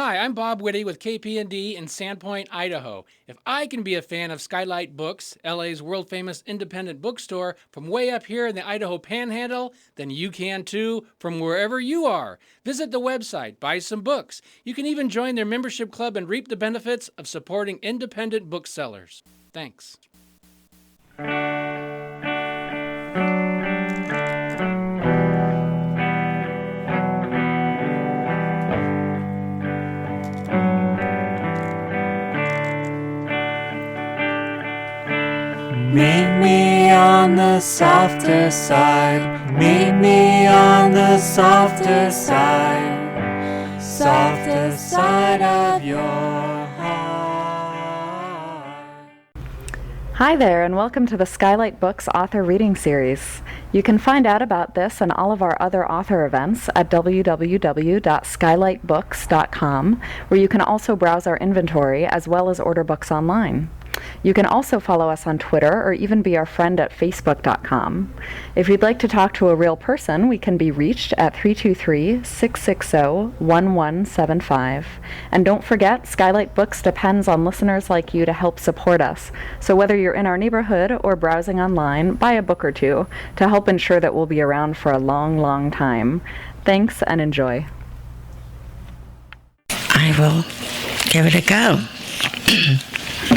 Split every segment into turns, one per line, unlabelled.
Hi, I'm Bob Whitty with KPND in Sandpoint, Idaho. If I can be a fan of Skylight Books, LA's world-famous independent bookstore, from way up here in the Idaho Panhandle, then you can too from wherever you are. Visit the website, buy some books. You can even join their membership club and reap the benefits of supporting independent booksellers. Thanks.
Meet me on the softer side. Meet me on the softer side. Softer side of your heart.
Hi there, and welcome to the Skylight Books author reading series. You can find out about this and all of our other author events at www.skylightbooks.com, where you can also browse our inventory as well as order books online. You can also follow us on Twitter or even be our friend at facebook.com. If you'd like to talk to a real person, we can be reached at 323-660-1175. And don't forget, Skylight Books depends on listeners like you to help support us. So whether you're in our neighborhood or browsing online, buy a book or two to help ensure that we'll be around for a long, long time. Thanks and enjoy.
I will give it a go.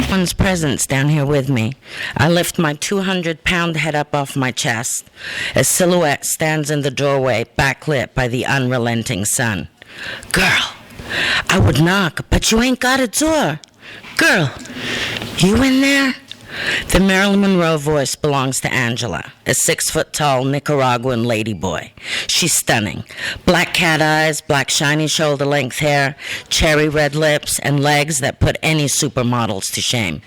One's presence down here with me. I lift my 200-pound head up off my chest. A silhouette stands in the doorway, backlit by the unrelenting sun. Girl, I would knock, but you ain't got a door. Girl, you in there? The Marilyn Monroe voice belongs to Angela, a 6-foot-tall Nicaraguan ladyboy. She's stunning. Black cat eyes, black shiny shoulder-length hair, cherry red lips, and legs that put any supermodels to shame.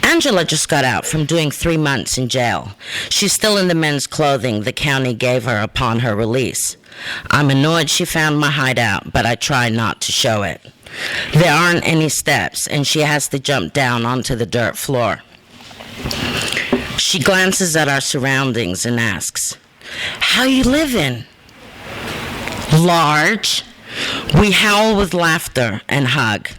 Angela just got out from doing 3 months in jail. She's still in the men's clothing the county gave her upon her release. I'm annoyed she found my hideout, but I try not to show it. There aren't any steps, and she has to jump down onto the dirt floor. She glances at our surroundings and asks, "How you living?" Large. We howl with laughter and hug.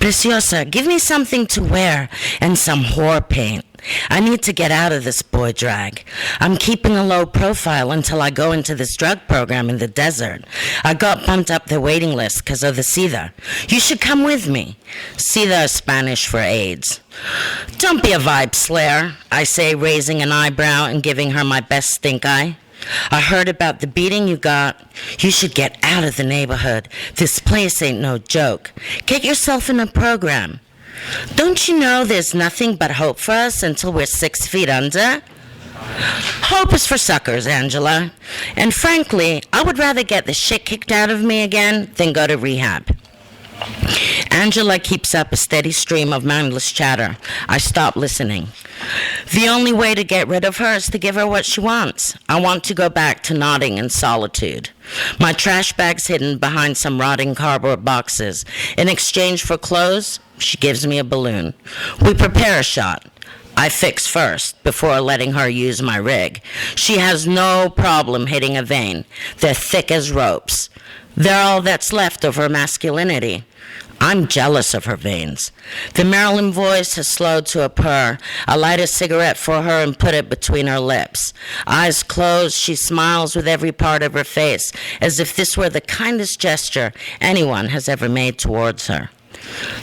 Preciosa, give me something to wear and some whore paint. I need to get out of this boy drag. I'm keeping a low profile until I go into this drug program in the desert. I got bumped up the waiting list because of the SIDA. You should come with me. SIDA is Spanish for AIDS. Don't be a vibe slayer, I say, raising an eyebrow and giving her my best stink eye. I heard about the beating you got. You should get out of the neighborhood. This place ain't no joke. Get yourself in a program. Don't you know there's nothing but hope for us until we're 6 feet under? Hope is for suckers, Angela. And frankly, I would rather get the shit kicked out of me again than go to rehab. Angela keeps up a steady stream of mindless chatter. I stop listening. The only way to get rid of her is to give her what she wants. I want to go back to nodding in solitude. My trash bag's hidden behind some rotting cardboard boxes. In exchange for clothes, she gives me a balloon. We prepare a shot. I fix first, before letting her use my rig. She has no problem hitting a vein. They're thick as ropes. They're all that's left of her masculinity. I'm jealous of her veins. The Marilyn voice has slowed to a purr. I light a cigarette for her and put it between her lips. Eyes closed, she smiles with every part of her face, as if this were the kindest gesture anyone has ever made towards her.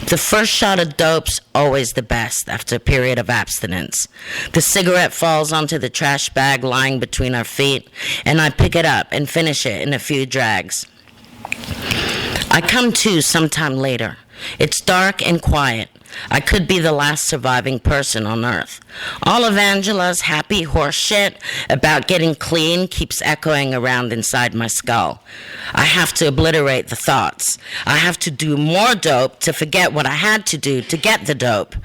The first shot of dope's always the best after a period of abstinence. The cigarette falls onto the trash bag lying between our feet, and I pick it up and finish it in a few drags. I come to sometime later. It's dark and quiet. I could be the last surviving person on Earth. All of Angela's happy horse shit about getting clean keeps echoing around inside my skull. I have to obliterate the thoughts. I have to do more dope to forget what I had to do to get the dope.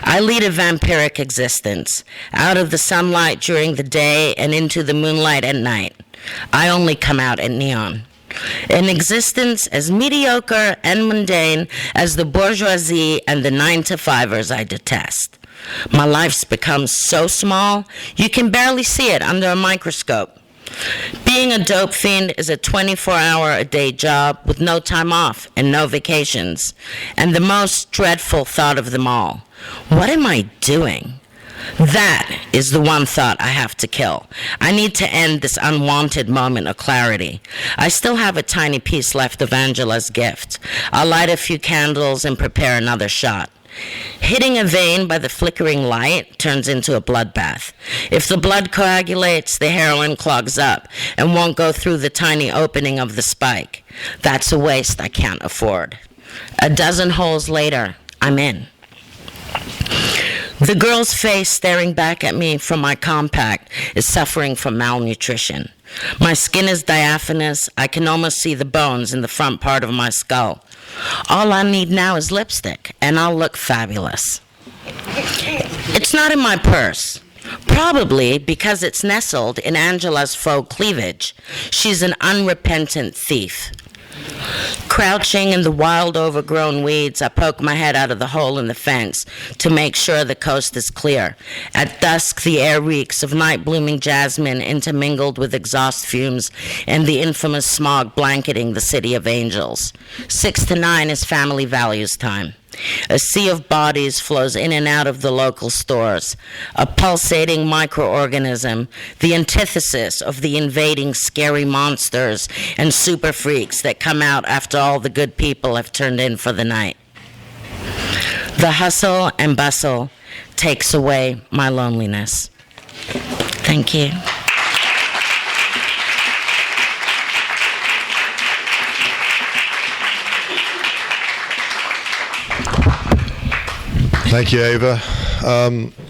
I lead a vampiric existence, out of the sunlight during the day and into the moonlight at night. I only come out at neon. An existence as mediocre and mundane as the bourgeoisie and the 9-to-5ers I detest. My life's become so small, you can barely see it under a microscope. Being a dope fiend is a 24-hour-a-day job with no time off and no vacations. And the most dreadful thought of them all, what am I doing? That is the one thought I have to kill. I need to end this unwanted moment of clarity. I still have a tiny piece left of Angela's gift. I'll light a few candles and prepare another shot. Hitting a vein by the flickering light turns into a bloodbath. If the blood coagulates, the heroin clogs up and won't go through the tiny opening of the spike. That's a waste I can't afford. A dozen holes later, I'm in. The girl's face staring back at me from my compact is suffering from malnutrition. My skin is diaphanous. I can almost see the bones in the front part of my skull. All I need now is lipstick, and I'll look fabulous. It's not in my purse. Probably because it's nestled in Angela's faux cleavage. She's an unrepentant thief. Crouching in the wild overgrown weeds, I poke my head out of the hole in the fence to make sure the coast is clear. At dusk, the air reeks of night-blooming jasmine intermingled with exhaust fumes and the infamous smog blanketing the city of angels. 6 to 9 is family values time. A sea of bodies flows in and out of the local stores, a pulsating microorganism, the antithesis of the invading scary monsters and super freaks that come out after all the good people have turned in for the night. The hustle and bustle takes away my loneliness. Thank you.
Thank you, Ava.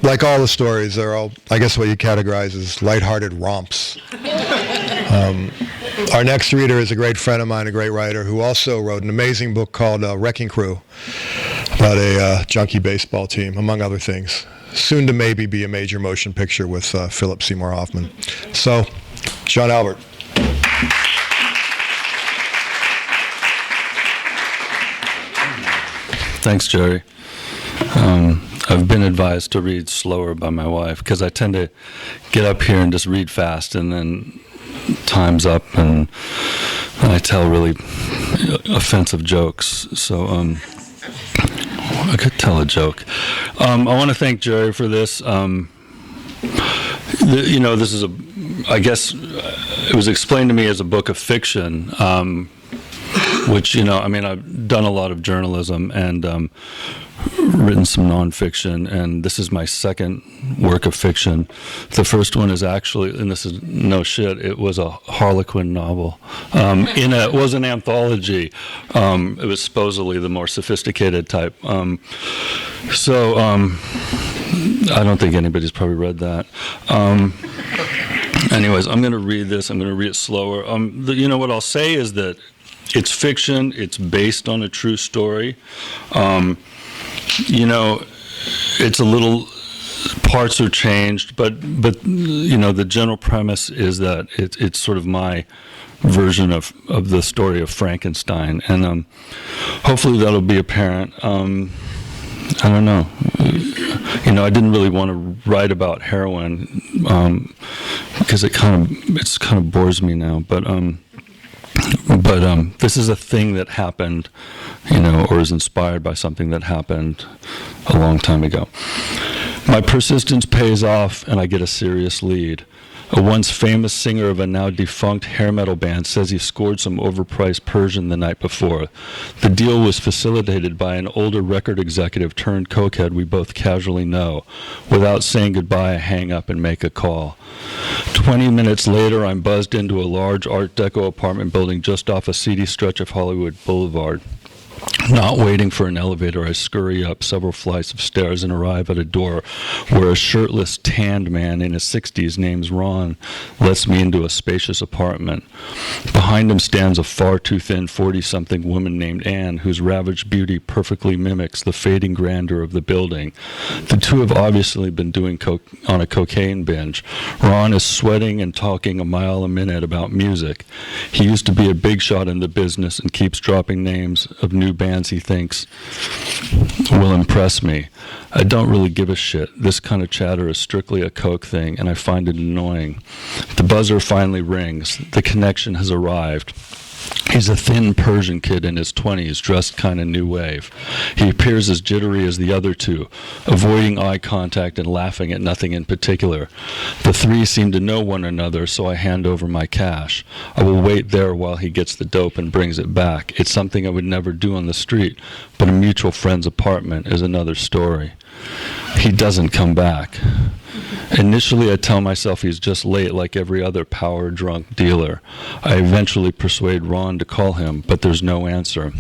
Like all the stories, they're all, I guess what you categorize as lighthearted romps. Our next reader is a great friend of mine, a great writer, who also wrote an amazing book called Wrecking Crew, about a junkie baseball team, among other things. Soon to maybe be a major motion picture with Philip Seymour Hoffman. So, John Albert.
Thanks, Jerry. I've been advised to read slower by my wife because I tend to get up here and just read fast, and then time's up and I tell really offensive jokes. So I could tell a joke. I want to thank Jerry for this. This is I guess it was explained to me as a book of fiction, which, I've done a lot of journalism and written some nonfiction, and this is my second work of fiction. The first one is actually, and this is no shit, it was a Harlequin novel. It was an anthology. It was supposedly the more sophisticated type. I don't think anybody's probably read that. Anyways, I'm going to read this. I'm going to read it slower. What I'll say is that it's fiction. It's based on a true story. It's a little, parts are changed, but the general premise is that it's sort of my version of the story of Frankenstein, and hopefully that'll be apparent. I don't know. I didn't really want to write about heroin because it kind of bores me now, but this is a thing that happened, or is inspired by something that happened a long time ago. My persistence pays off, and I get a serious lead. A once famous singer of a now defunct hair metal band says he scored some overpriced Persian the night before. The deal was facilitated by an older record executive turned cokehead we both casually know. Without saying goodbye, I hang up and make a call. 20 minutes later, I'm buzzed into a large Art Deco apartment building just off a seedy stretch of Hollywood Boulevard. Not waiting for an elevator, I scurry up several flights of stairs and arrive at a door where a shirtless, tanned man in his 60s, named Ron, lets me into a spacious apartment. Behind him stands a far too thin 40-something woman named Anne, whose ravaged beauty perfectly mimics the fading grandeur of the building. The two have obviously been doing on a cocaine binge. Ron is sweating and talking a mile a minute about music. He used to be a big shot in the business and keeps dropping names of new band bands he thinks will impress me. I don't really give a shit. This kind of chatter is strictly a coke thing, and I find it annoying. The buzzer finally rings. The connection has arrived. He's a thin Persian kid in his 20s, dressed kind of new wave. He appears as jittery as the other two, avoiding eye contact and laughing at nothing in particular. The three seem to know one another, so I hand over my cash. I will wait there while he gets the dope and brings it back. It's something I would never do on the street, but a mutual friend's apartment is another story. He doesn't come back. Initially, I tell myself he's just late like every other power-drunk dealer. I eventually persuade Ron to call him, but there's no answer.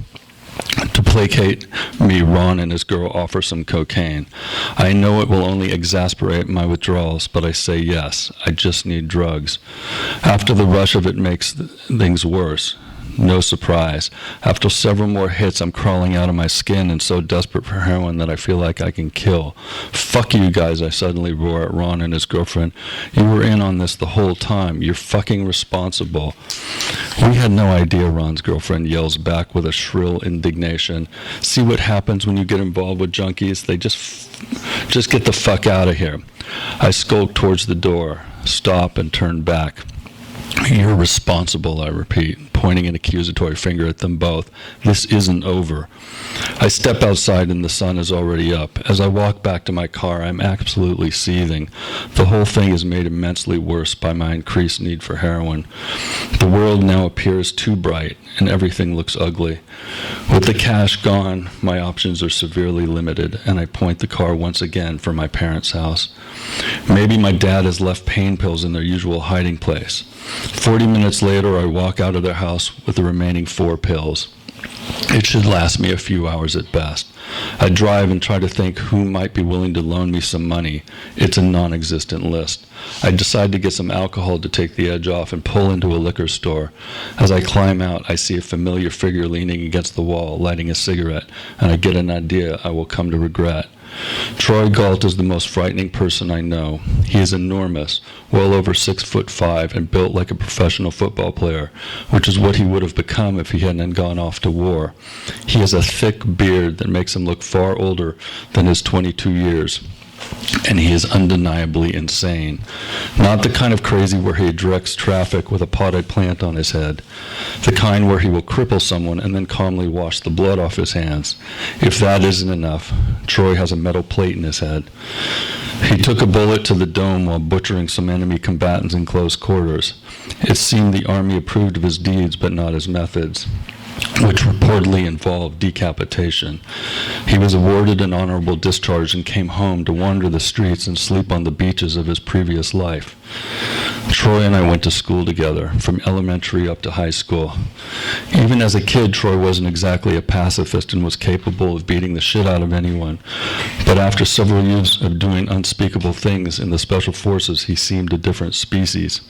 To placate me, Ron and his girl offer some cocaine. I know it will only exasperate my withdrawals, but I say yes. I just need drugs. After the rush of it makes things worse. No surprise. After several more hits, I'm crawling out of my skin and so desperate for heroin that I feel like I can kill. Fuck you guys, I suddenly roar at Ron and his girlfriend. You were in on this the whole time. You're fucking responsible. We had no idea, Ron's girlfriend yells back with a shrill indignation. See what happens when you get involved with junkies? They just get the fuck out of here. I skulk towards the door, stop, and turn back. You're responsible, I repeat, pointing an accusatory finger at them both. This isn't over. I step outside and the sun is already up. As I walk back to my car, I'm absolutely seething. The whole thing is made immensely worse by my increased need for heroin. The world now appears too bright, and everything looks ugly. With the cash gone, my options are severely limited, and I point the car once again for my parents' house. Maybe my dad has left pain pills in their usual hiding place. 40 minutes later, I walk out of their house with the remaining 4 pills. It should last me a few hours at best. I drive and try to think who might be willing to loan me some money. It's a non-existent list. I decide to get some alcohol to take the edge off and pull into a liquor store. As I climb out, I see a familiar figure leaning against the wall, lighting a cigarette, and I get an idea I will come to regret. Troy Galt is the most frightening person I know. He is enormous, well over 6'5", and built like a professional football player, which is what he would have become if he hadn't gone off to war. He has a thick beard that makes him look far older than his 22 years. And he is undeniably insane. Not the kind of crazy where he directs traffic with a potted plant on his head. The kind where he will cripple someone and then calmly wash the blood off his hands. If that isn't enough, Troy has a metal plate in his head. He took a bullet to the dome while butchering some enemy combatants in close quarters. It seemed the army approved of his deeds but not his methods, which reportedly involved decapitation. He was awarded an honorable discharge and came home to wander the streets and sleep on the beaches of his previous life. Troy and I went to school together, from elementary up to high school. Even as a kid, Troy wasn't exactly a pacifist and was capable of beating the shit out of anyone. But after several years of doing unspeakable things in the special forces, he seemed a different species.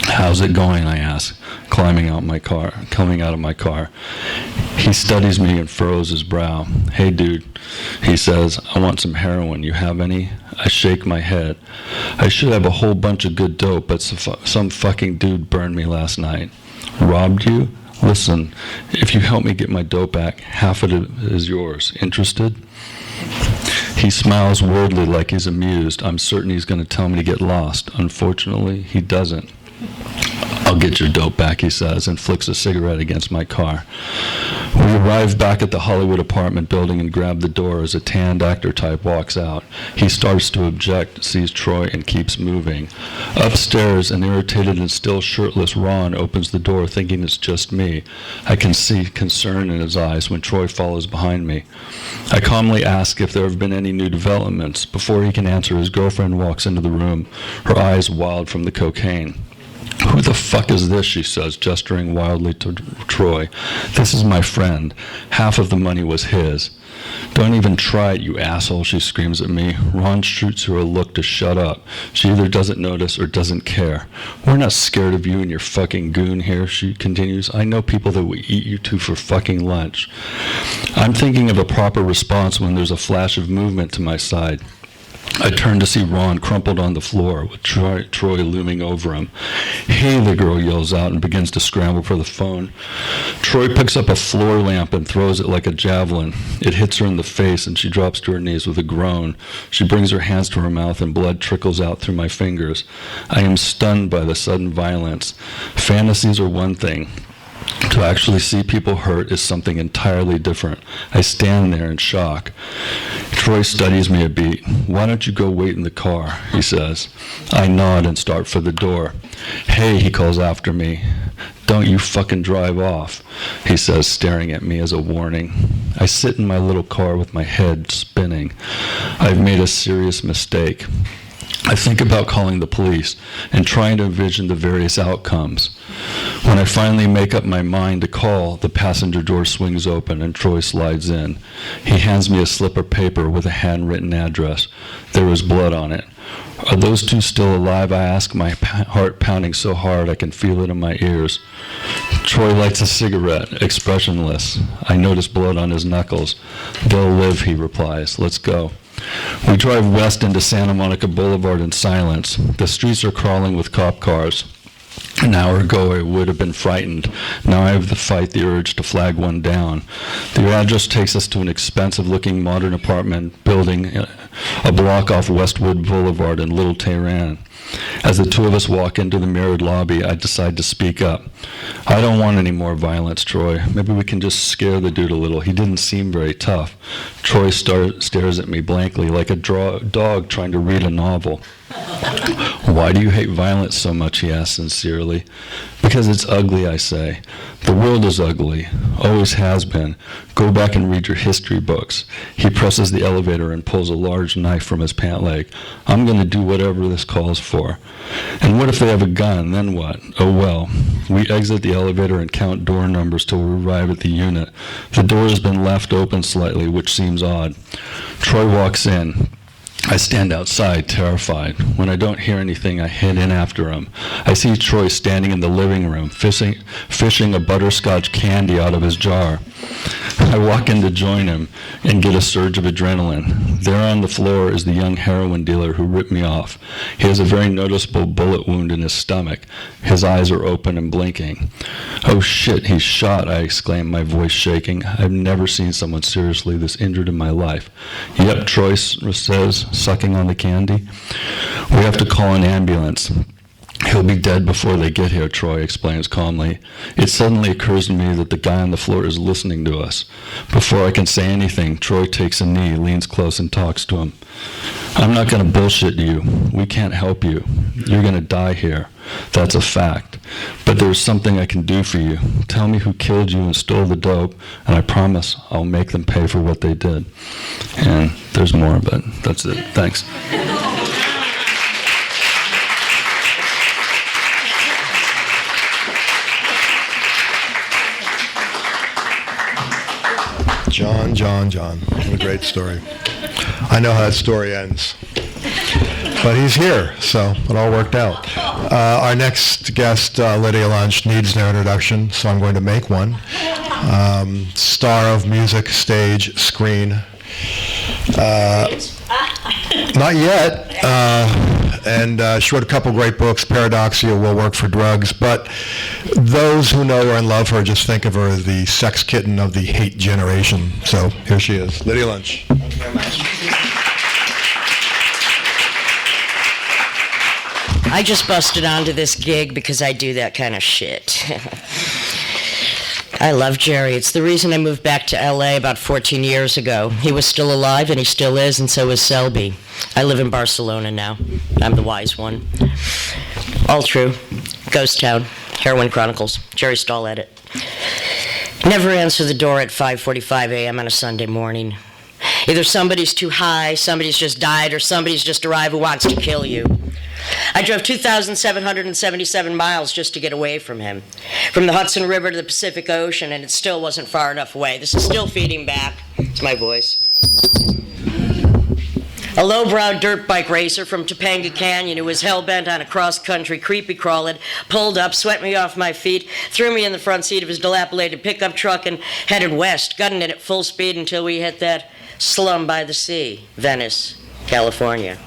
How's it going, I ask, coming out of my car. He studies me and furrows his brow. Hey, dude, he says, I want some heroin. You have any? I shake my head. I should have a whole bunch of good dope, but some fucking dude burned me last night. Robbed you? Listen, if you help me get my dope back, half of it is yours. Interested? He smiles weirdly like he's amused. I'm certain he's going to tell me to get lost. Unfortunately, he doesn't. I'll get your dope back, he says, and flicks a cigarette against my car. We arrive back at the Hollywood apartment building and grab the door as a tanned actor type walks out. He starts to object, sees Troy, and keeps moving. Upstairs, an irritated and still shirtless Ron opens the door thinking it's just me. I can see concern in his eyes when Troy follows behind me. I calmly ask if there have been any new developments. Before he can answer, his girlfriend walks into the room, her eyes wild from the cocaine. Who the fuck is this, she says, gesturing wildly to Troy. This is my friend. Half of the money was his. Don't even try it, you asshole, she screams at me. Ron shoots her a look to shut up. She either doesn't notice or doesn't care. We're not scared of you and your fucking goon here, she continues. I know people that will eat you two for fucking lunch. I'm thinking of a proper response when there's a flash of movement to my side. I turned to see Ron crumpled on the floor with Troy looming over him. "Hey," the girl yells out and begins to scramble for the phone. Troy picks up a floor lamp and throws it like a javelin. It hits her in the face and she drops to her knees with a groan. She brings her hands to her mouth and blood trickles out through my fingers. I am stunned by the sudden violence. Fantasies are one thing. To actually see people hurt is something entirely different. I stand there in shock. Troy studies me a beat. "Why don't you go wait in the car?" he says. I nod and start for the door. "Hey," he calls after me. "Don't you fucking drive off," he says, staring at me as a warning. I sit in my little car with my head spinning. I've made a serious mistake. I think about calling the police and trying to envision the various outcomes. When I finally make up my mind to call, the passenger door swings open and Troy slides in. He hands me a slip of paper with a handwritten address. There is blood on it. "Are those two still alive?" I ask, my heart pounding so hard I can feel it in my ears. Troy lights a cigarette, expressionless. I notice blood on his knuckles. "They'll live," he replies. "Let's go." We drive west into Santa Monica Boulevard in silence. The streets are crawling with cop cars. An hour ago I would have been frightened. Now I have to fight the urge to flag one down. The address takes us to an expensive-looking modern apartment building a block off Westwood Boulevard in Little Tehran. As the two of us walk into the mirrored lobby, I decide to speak up. "I don't want any more violence, Troy. Maybe we can just scare the dude a little. He didn't seem very tough." Troy stares at me blankly like a dog trying to read a novel. "Why do you hate violence so much?" he asks sincerely. "Because it's ugly," I say. "The world is ugly. Always has been. Go back and read your history books." He presses the elevator and pulls a large knife from his pant leg. "I'm going to do whatever this calls for." "And what if they have a gun? Then what?" "Oh well." We exit the elevator and count door numbers till we arrive at the unit. The door has been left open slightly, which seems odd. Troy walks in. I stand outside, terrified. When I don't hear anything, I head in after him. I see Troy standing in the living room, fishing a butterscotch candy out of his jar. I walk in to join him and get a surge of adrenaline. There on the floor is the young heroin dealer who ripped me off. He has a very noticeable bullet wound in his stomach. His eyes are open and blinking. "Oh shit, he's shot," I exclaim, my voice shaking. I've never seen someone seriously this injured in my life. "Yep," Troy says, sucking on the candy. "We have to call an ambulance. He'll be dead before they get here," Troy explains calmly. It suddenly occurs to me that the guy on the floor is listening to us. Before I can say anything, Troy takes a knee, leans close, and talks to him. "I'm not going to bullshit you. We can't help you. You're going to die here. That's a fact. But there's something I can do for you. Tell me who killed you and stole the dope, and I promise I'll make them pay for what they did." And there's more, but that's it. Thanks.
John. What a great story. I know how that story ends. But he's here, so it all worked out. Our next guest, Lydia Lunch, needs no introduction, so I'm going to make one. Star of music, stage, screen. Not yet. And she wrote a couple great books. Paradoxia, Will Work for Drugs. But those who know her and love her just think of her as the sex kitten of the hate generation. So here she is, Lydia Lunch.
Thank you very much. I just busted onto this gig because I do that kind of shit. I love Jerry. It's the reason I moved back to LA about 14 years ago. He was still alive, and he still is, and so is Selby. I live in Barcelona now. I'm the wise one. All true. Ghost Town. Heroin Chronicles. Jerry Stahl edit. Never answer the door at 5:45 a.m. on a Sunday morning. Either somebody's too high, somebody's just died, or somebody's just arrived who wants to kill you. I drove 2,777 miles just to get away from him. From the Hudson River to the Pacific Ocean, and it still wasn't far enough away. This is still feeding back. It's my voice. A low-browed dirt bike racer from Topanga Canyon who was hell-bent on a cross-country creepy crawl had pulled up, swept me off my feet, threw me in the front seat of his dilapidated pickup truck, and headed west, gunning it at full speed until we hit that slum by the sea, Venice. California.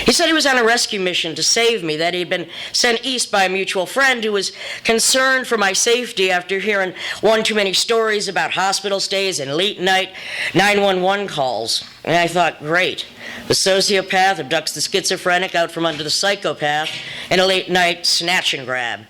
He said he was on a rescue mission to save me, that he'd been sent east by a mutual friend who was concerned for my safety after hearing one too many stories about hospital stays and late night 911 calls. And I thought, great. The sociopath abducts the schizophrenic out from under the psychopath in a late night snatch and grab.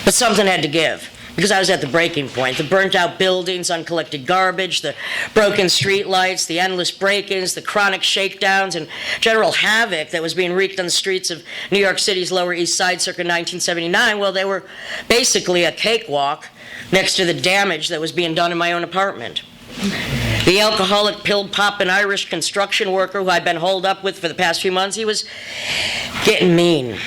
But something had to give, because I was at the breaking point. The burnt out buildings, uncollected garbage, the broken street lights, the endless break-ins, the chronic shakedowns, and general havoc that was being wreaked on the streets of New York City's Lower East Side circa 1979, well, they were basically a cakewalk next to the damage that was being done in my own apartment. The alcoholic, pill-popping Irish construction worker who I'd been holed up with for the past few months, he was getting mean.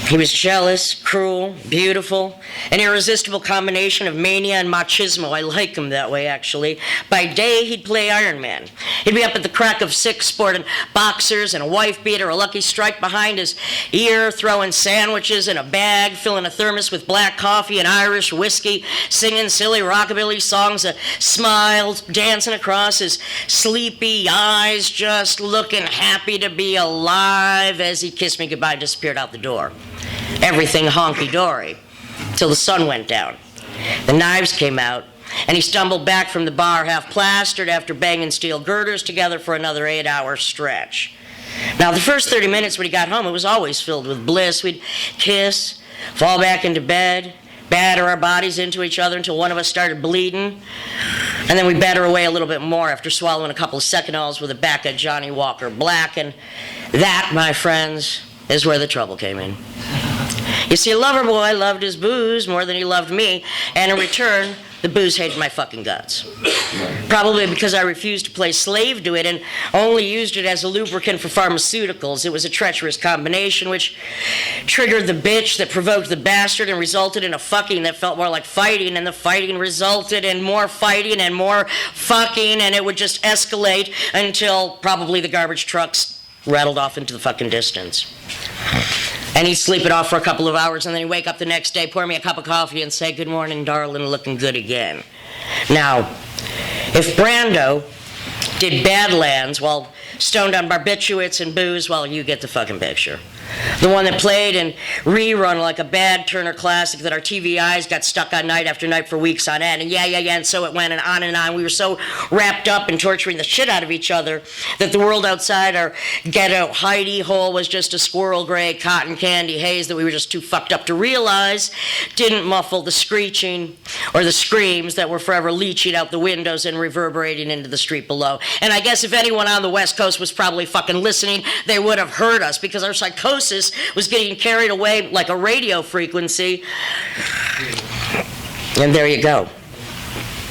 He was jealous, cruel, beautiful, an irresistible combination of mania and machismo. I like him that way, actually. By day, he'd play Iron Man. He'd be up at the crack of 6 sporting boxers and a wife beater, a Lucky Strike behind his ear, throwing sandwiches in a bag, filling a thermos with black coffee and Irish whiskey, singing silly rockabilly songs, a smile dancing across his sleepy eyes, just looking happy to be alive as he kissed me goodbye and disappeared out the door. Everything honky-dory, till the sun went down. The knives came out, and he stumbled back from the bar half plastered after banging steel girders together for another 8-hour stretch. Now, the first 30 minutes when he got home, it was always filled with bliss. We'd kiss, fall back into bed, batter our bodies into each other until one of us started bleeding, and then we'd batter away a little bit more after swallowing a couple of Secondals with a back of Johnny Walker Black, and that, my friends, is where the trouble came in. You see, Loverboy loved his booze more than he loved me, and in return, the booze hated my fucking guts. Probably because I refused to play slave to it and only used it as a lubricant for pharmaceuticals. It was a treacherous combination which triggered the bitch that provoked the bastard and resulted in a fucking that felt more like fighting, and the fighting resulted in more fighting and more fucking, and it would just escalate until probably the garbage trucks rattled off into the fucking distance. And he'd sleep it off for a couple of hours, and then he'd wake up the next day, pour me a cup of coffee, and say, "Good morning, darling, looking good again." Now, if Brando did Badlands while stoned on barbiturates and booze, well, you get the fucking picture. The one that played and rerun like a bad Turner classic that our TV eyes got stuck on night after night for weeks on end. And yeah, and so it went and on and on. We were so wrapped up in torturing the shit out of each other that the world outside our ghetto hidey hole was just a squirrel gray cotton candy haze that we were just too fucked up to realize didn't muffle the screeching or the screams that were forever leaching out the windows and reverberating into the street below. And I guess if anyone on the West Coast was probably fucking listening, they would have heard us, because our psychosis was getting carried away like a radio frequency. And there you go.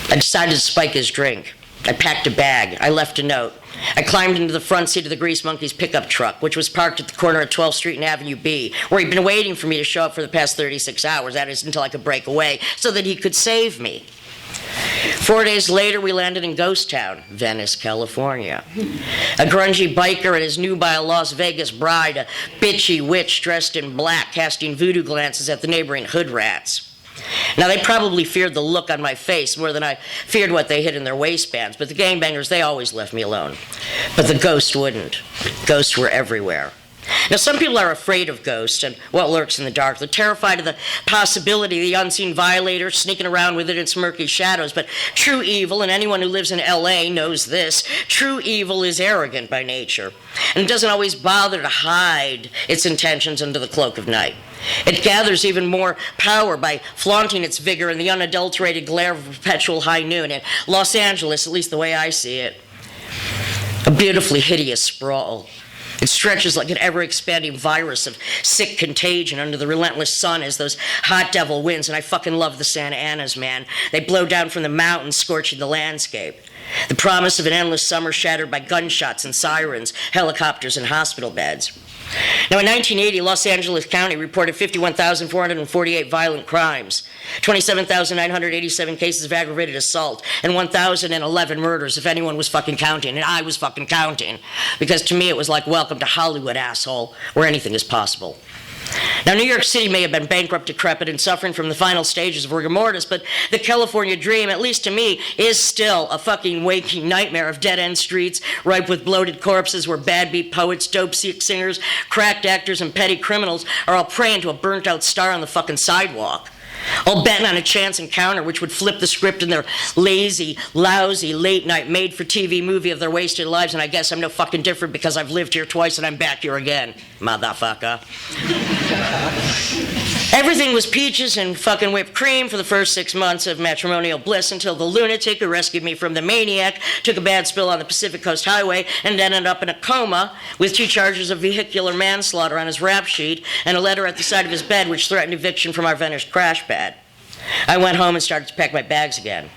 I decided to spike his drink. I packed a bag. I left a note. I climbed into the front seat of the Grease Monkeys pickup truck, which was parked at the corner of 12th Street and Avenue B, where he'd been waiting for me to show up for the past 36 hours. That is, until I could break away, so that he could save me. 4 days later, we landed in Ghost Town, Venice, California. A grungy biker and his nubile Las Vegas bride, a bitchy witch dressed in black, casting voodoo glances at the neighboring hood rats. Now, they probably feared the look on my face more than I feared what they hid in their waistbands, but the gangbangers, they always left me alone. But the ghost wouldn't. Ghosts were everywhere. Now, some people are afraid of ghosts and what lurks in the dark. They're terrified of the possibility of the unseen violator sneaking around within its murky shadows. But true evil, and anyone who lives in L.A. knows this, true evil is arrogant by nature, and it doesn't always bother to hide its intentions under the cloak of night. It gathers even more power by flaunting its vigor in the unadulterated glare of perpetual high noon. In Los Angeles, at least the way I see it, a beautifully hideous sprawl. It stretches like an ever-expanding virus of sick contagion under the relentless sun as those hot devil winds, and I fucking love the Santa Anas, man. They blow down from the mountains, scorching the landscape. The promise of an endless summer shattered by gunshots and sirens, helicopters and hospital beds. Now, in 1980, Los Angeles County reported 51,448 violent crimes, 27,987 cases of aggravated assault, and 1,011 murders, if anyone was fucking counting. And I was fucking counting, because to me it was like, welcome to Hollywood, asshole, where anything is possible. Now, New York City may have been bankrupt, decrepit, and suffering from the final stages of rigor mortis, but the California dream, at least to me, is still a fucking waking nightmare of dead-end streets ripe with bloated corpses where bad beat poets, dope singers, cracked actors, and petty criminals are all praying to a burnt-out star on the fucking sidewalk. All betting on a chance encounter which would flip the script in their lazy, lousy, late-night, made-for-TV movie of their wasted lives, and I guess I'm no fucking different because I've lived here twice and I'm back here again, motherfucker. Everything was peaches and fucking whipped cream for the first 6 months of matrimonial bliss until the lunatic who rescued me from the maniac took a bad spill on the Pacific Coast Highway and ended up in a coma with 2 charges of vehicular manslaughter on his rap sheet and a letter at the side of his bed which threatened eviction from our Venice crash pad. I went home and started to pack my bags again.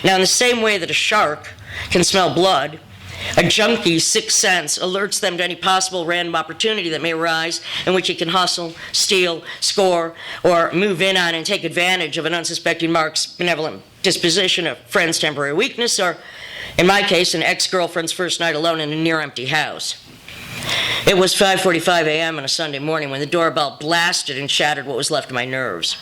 Now, in the same way that a shark can smell blood, a junkie's sixth sense alerts them to any possible random opportunity that may arise in which he can hustle, steal, score, or move in on and take advantage of an unsuspecting mark's benevolent disposition, a friend's temporary weakness, or, in my case, an ex-girlfriend's first night alone in a near-empty house. It was 5:45 a.m. on a Sunday morning when the doorbell blasted and shattered what was left of my nerves.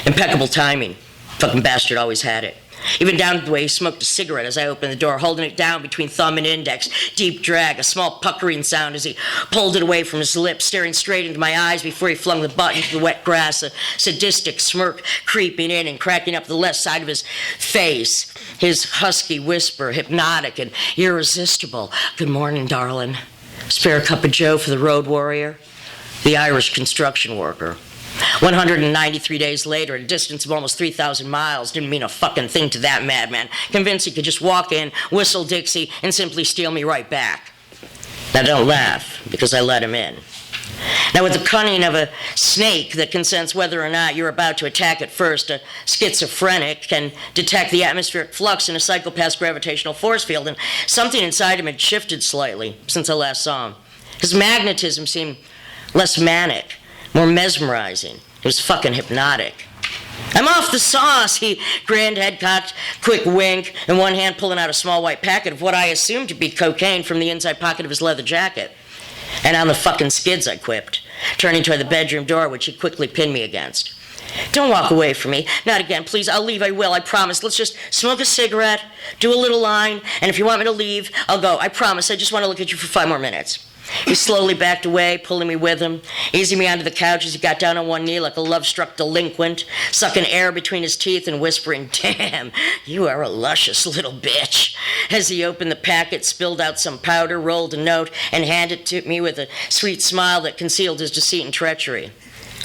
Impeccable timing. Fucking bastard always had it. Even down to the way he smoked a cigarette as I opened the door, holding it down between thumb and index. Deep drag, a small puckering sound as he pulled it away from his lips, staring straight into my eyes before he flung the butt into the wet grass, a sadistic smirk creeping in and cracking up the left side of his face. His husky whisper, hypnotic and irresistible. "Good morning, darling. Spare a cup of joe for the road warrior?" The Irish construction worker. 193 days later, at a distance of almost 3,000 miles, didn't mean a fucking thing to that madman, convinced he could just walk in, whistle Dixie, and simply steal me right back. Now don't laugh, because I let him in. Now, with the cunning of a snake that can sense whether or not you're about to attack it first, a schizophrenic can detect the atmospheric flux in a psychopath's gravitational force field, and something inside him had shifted slightly since I last saw him. His magnetism seemed less manic, more mesmerizing. It was fucking hypnotic. "I'm off the sauce," he grinned, head cocked, quick wink, and one hand pulling out a small white packet of what I assumed to be cocaine from the inside pocket of his leather jacket. "And on the fucking skids," I quipped, turning toward the bedroom door, which he quickly pinned me against. "Don't walk away from me. Not again, please. I'll leave. I will. I promise. Let's just smoke a cigarette, do a little line, and if you want me to leave, I'll go. I promise. I just want to look at you for 5 more minutes." He slowly backed away, pulling me with him, easing me onto the couch as he got down on one knee like a love-struck delinquent, sucking air between his teeth and whispering, "Damn, you are a luscious little bitch." As he opened the packet, spilled out some powder, rolled a note, and handed it to me with a sweet smile that concealed his deceit and treachery.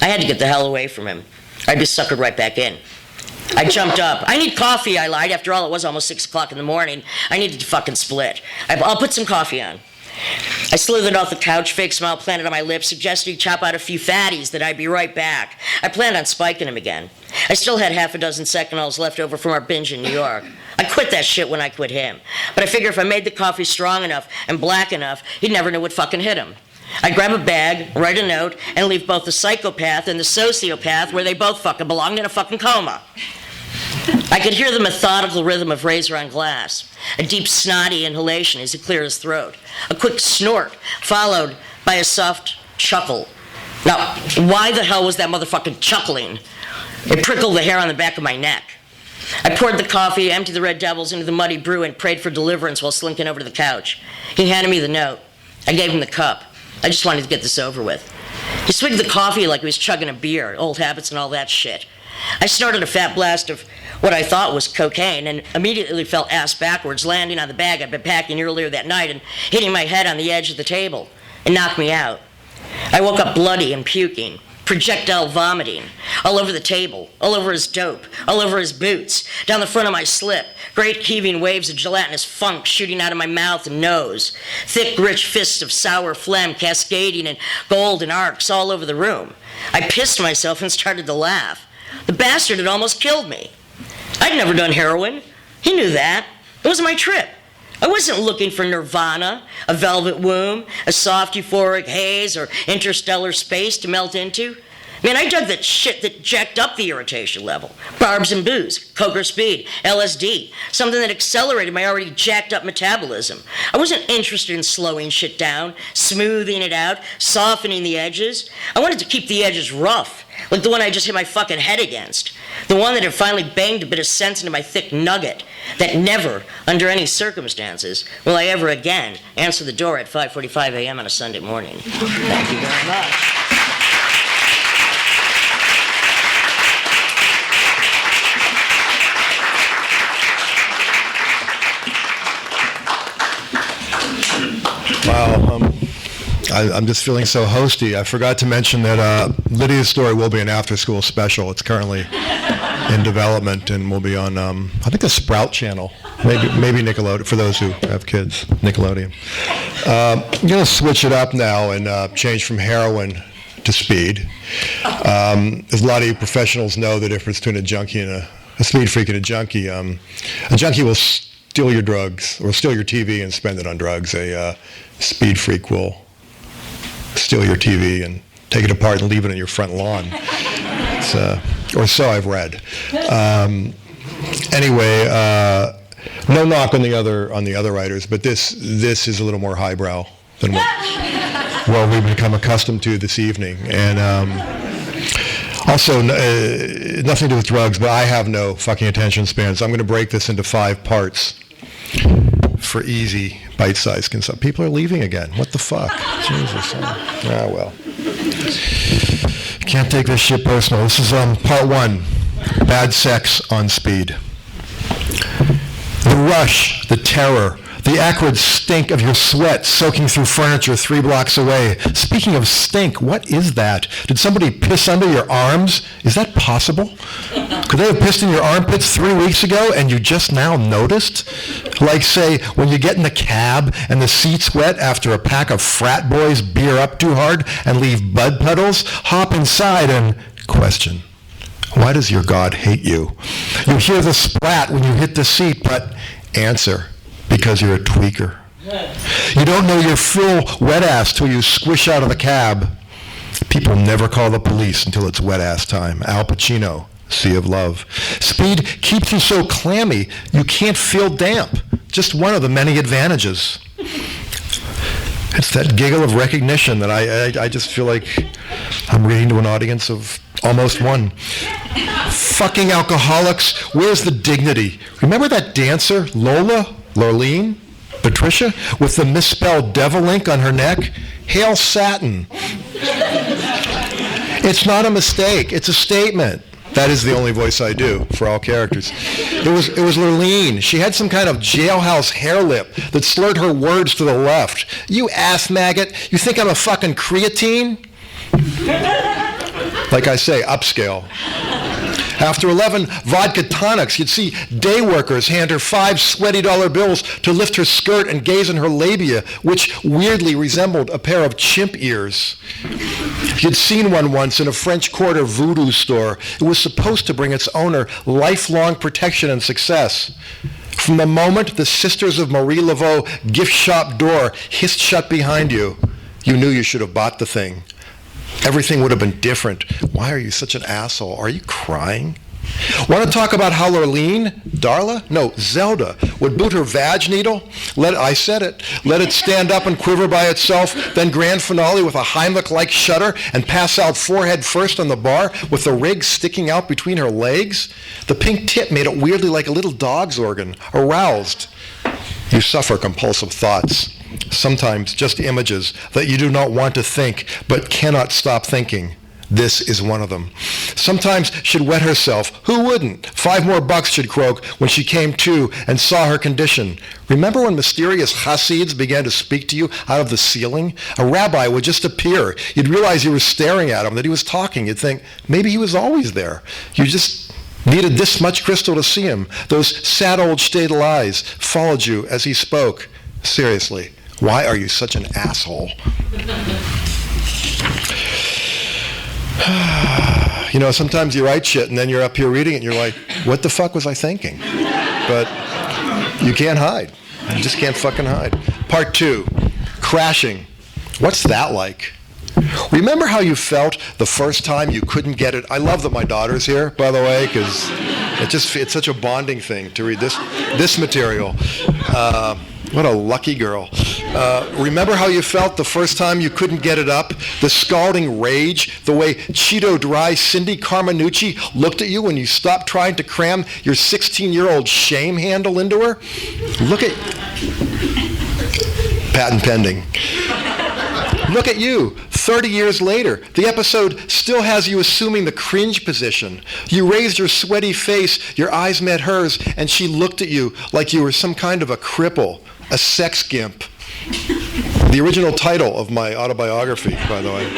I had to get the hell away from him. I'd be suckered right back in. I jumped up. "I need coffee," I lied. After all, it was almost 6 o'clock in the morning. I needed to fucking split. "I'll put some coffee on." I slithered off the couch, fake smile planted on my lips, suggested he chop out a few fatties, that I'd be right back. I planned on spiking him again. I still had half a dozen Secanols left over from our binge in New York. I quit that shit when I quit him. But I figured if I made the coffee strong enough and black enough, he'd never know what fucking hit him. I'd grab a bag, write a note, and leave both the psychopath and the sociopath where they both fucking belonged, in a fucking coma. I could hear the methodical rhythm of razor on glass, a deep snotty inhalation as he cleared his throat, a quick snort followed by a soft chuckle. Now, why the hell was that motherfucking chuckling? It prickled the hair on the back of my neck. I poured the coffee, emptied the Red Devils into the muddy brew, and prayed for deliverance while slinking over to the couch. He handed me the note. I gave him the cup. I just wanted to get this over with. He swigged the coffee like he was chugging a beer, old habits and all that shit. I snorted a fat blast of what I thought was cocaine and immediately fell ass backwards, landing on the bag I'd been packing earlier that night and hitting my head on the edge of the table. It knocked me out. I woke up bloody and puking, projectile vomiting, all over the table, all over his dope, all over his boots, down the front of my slip, great heaving waves of gelatinous funk shooting out of my mouth and nose, thick, rich fists of sour phlegm cascading in golden arcs all over the room. I pissed myself and started to laugh. The bastard had almost killed me. I'd never done heroin. He knew that. It was my trip. I wasn't looking for nirvana, a velvet womb, a soft euphoric haze, or interstellar space to melt into. Man, I dug that shit that jacked up the irritation level. Barbs and booze, coke or speed, LSD, something that accelerated my already jacked up metabolism. I wasn't interested in slowing shit down, smoothing it out, softening the edges. I wanted to keep the edges rough, like the one I just hit my fucking head against. The one that had finally banged a bit of sense into my thick nugget. That never, under any circumstances, will I ever again answer the door at 5:45 a.m. on a Sunday morning. Thank you very much.
Wow, I'm just feeling so hosty. I forgot to mention that Lydia's story will be an after-school special. It's currently in development and will be on, I think, the Sprout channel, maybe Nickelodeon, for those who have kids, Nickelodeon. I'm going to switch it up now and change from heroin to speed. As a lot of you professionals know the difference between a junkie and a speed freak and a junkie. A junkie will steal your drugs or steal your TV and spend it on drugs. A speed freak will steal your TV and take it apart and leave it on your front lawn. Or so I've read. Anyway, no knock on the other writers, but this is a little more highbrow than what we've become accustomed to this evening. And also, nothing to do with drugs, but I have no fucking attention span, so I'm going to break this into 5 parts for easy, bite-sized consumption. People are leaving again. What the fuck? Jesus. Ah, well. Can't take this shit personal. This is part 1, bad sex on speed. The rush, the terror, the acrid stink of your sweat soaking through furniture 3 blocks away. Speaking of stink, what is that? Did somebody piss under your arms? Is that possible? Could they have pissed in your armpits 3 weeks ago and you just now noticed? Like, say, when you get in the cab and the seat's wet after a pack of frat boys beer up too hard and leave bud puddles, hop inside and question, why does your God hate you? You hear the splat when you hit the seat, but answer, because you're a tweaker. You don't know your full wet ass till you squish out of the cab. People never call the police until it's wet ass time. Al Pacino, Sea of Love. Speed keeps you so clammy you can't feel damp. Just one of the many advantages. It's that giggle of recognition that I just feel like I'm reading to an audience of almost one. Fucking alcoholics, where's the dignity? Remember that dancer, Lorleen, Patricia, with the misspelled devil ink on her neck? Hail Satin. It's not a mistake, it's a statement. That is the only voice I do for all characters. It was Lurleen. She had some kind of jailhouse hair lip that slurred her words to the left. You ass maggot, you think I'm a fucking creatine? Like I say, upscale. After 11 vodka tonics, you'd see day workers hand her 5 sweaty dollar bills to lift her skirt and gaze in her labia, which weirdly resembled a pair of chimp ears. You'd seen one once in a French Quarter voodoo store. It was supposed to bring its owner lifelong protection and success. From the moment the Sisters of Marie Laveau gift shop door hissed shut behind you, you knew you should have bought the thing. Everything would have been different. Why are you such an asshole? Are you crying? Want to talk about how Zelda would boot her vag needle? I said it. Let it stand up and quiver by itself, then grand finale with a Heimlich-like shudder and pass out forehead first on the bar with the rig sticking out between her legs? The pink tip made it weirdly like a little dog's organ, aroused. You suffer compulsive thoughts. Sometimes just images that you do not want to think but cannot stop thinking. This is one of them. Sometimes she'd wet herself. Who wouldn't? $5 more she'd croak when she came to and saw her condition. Remember when mysterious Hasids began to speak to you out of the ceiling? A rabbi would just appear. You'd realize you were staring at him, that he was talking. You'd think, maybe he was always there. You just needed this much crystal to see him. Those sad old shaded eyes followed you as he spoke. Seriously. Why are you such an asshole? You know, sometimes you write shit and then you're up here reading it and you're like, what the fuck was I thinking? But you can't hide. You just can't fucking hide. Part 2, crashing. What's that like? Remember how you felt the first time you couldn't get it? I love that my daughter's here, by the way, because it's such a bonding thing to read this material. What a lucky girl. Remember how you felt the first time you couldn't get it up? The scalding rage, the way Cheeto Dry Cindy Carminucci looked at you when you stopped trying to cram your 16-year-old shame handle into her? Look at... Patent pending. Look at you, 30 years later. The episode still has you assuming the cringe position. You raised your sweaty face, your eyes met hers, and she looked at you like you were some kind of a cripple, a sex gimp. The original title of my autobiography, by the way.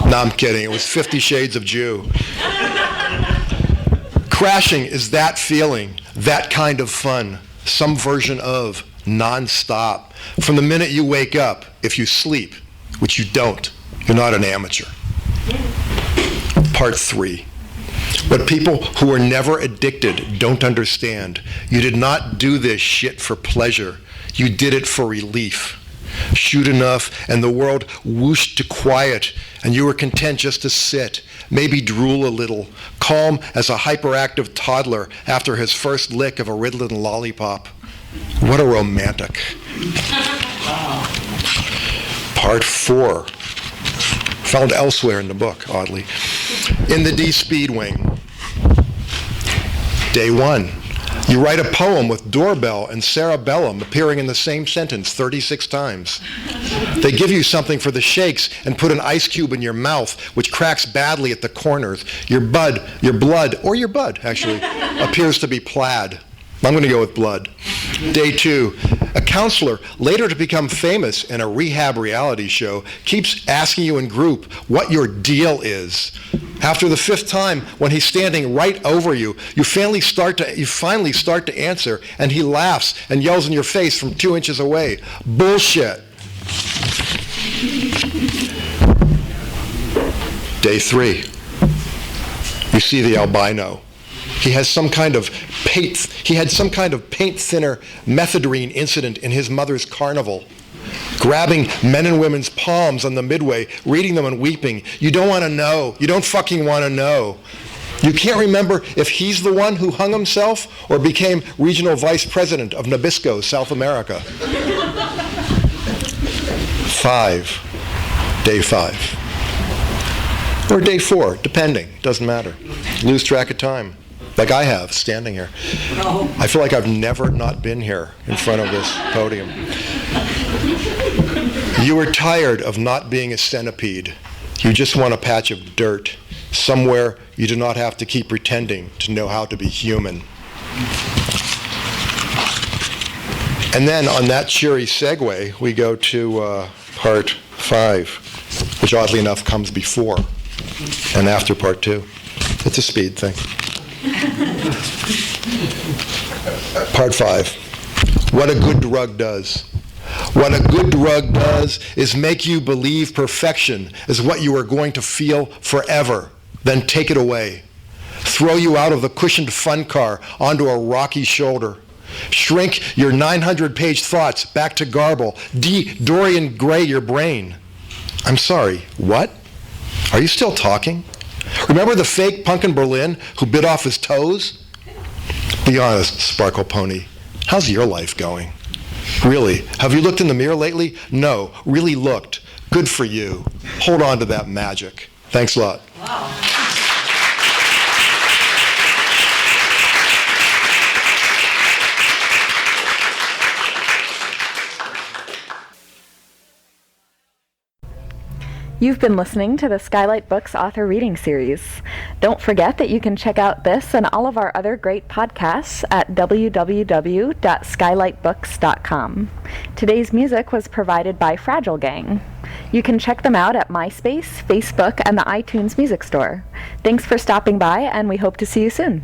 No, I'm kidding. It was 50 Shades of Jew. Crashing is that feeling, that kind of fun, some version of non-stop. From the minute you wake up, if you sleep, which you don't, you're not an amateur. Part 3. What people who are never addicted don't understand. You did not do this shit for pleasure. You did it for relief. Shoot enough, and the world whooshed to quiet, and you were content just to sit, maybe drool a little, calm as a hyperactive toddler after his first lick of a Ritalin lollipop. What a romantic. Part 4. Found elsewhere in the book, oddly. In the D Speed Wing. Day 1. You write a poem with doorbell and cerebellum appearing in the same sentence 36 times. They give you something for the shakes and put an ice cube in your mouth, which cracks badly at the corners. Your blood, actually, appears to be plaid. I'm going to go with blood. Day 2, a counselor, later to become famous in a rehab reality show, keeps asking you in group what your deal is. After the 5th time, when he's standing right over you, you finally start to answer, and he laughs and yells in your face from 2 inches away. Bullshit. Day 3, you see the albino. He had some kind of paint thinner methadone incident in his mother's carnival. Grabbing men and women's palms on the midway, reading them and weeping. You don't want to know. You don't fucking want to know. You can't remember if he's the one who hung himself or became regional vice president of Nabisco, South America. 5. Day 5. Or day 4, depending. Doesn't matter. Lose track of time. Like I have, standing here. I feel like I've never not been here in front of this podium. You were tired of not being a centipede. You just want a patch of dirt, somewhere you do not have to keep pretending to know how to be human. And then on that cheery segue, we go to part 5, which oddly enough comes before and after part 2. It's a speed thing. Part 5. What a good drug does. What a good drug does is make you believe perfection is what you are going to feel forever, then take it away. Throw you out of the cushioned fun car onto a rocky shoulder. Shrink your 900-page thoughts back to garble. Dorian Gray your brain. I'm sorry, what? Are you still talking? Remember the fake punk in Berlin who bit off his toes? Be honest, Sparkle Pony. How's your life going? Really? Have you looked in the mirror lately? No. Really looked. Good for you. Hold on to that magic. Thanks a lot.
Wow.
You've been listening to the Skylight Books author reading series. Don't forget that you can check out this and all of our other great podcasts at www.skylightbooks.com. Today's music was provided by Fragile Gang. You can check them out at MySpace, Facebook, and the iTunes Music Store. Thanks for stopping by, and we hope to see you soon.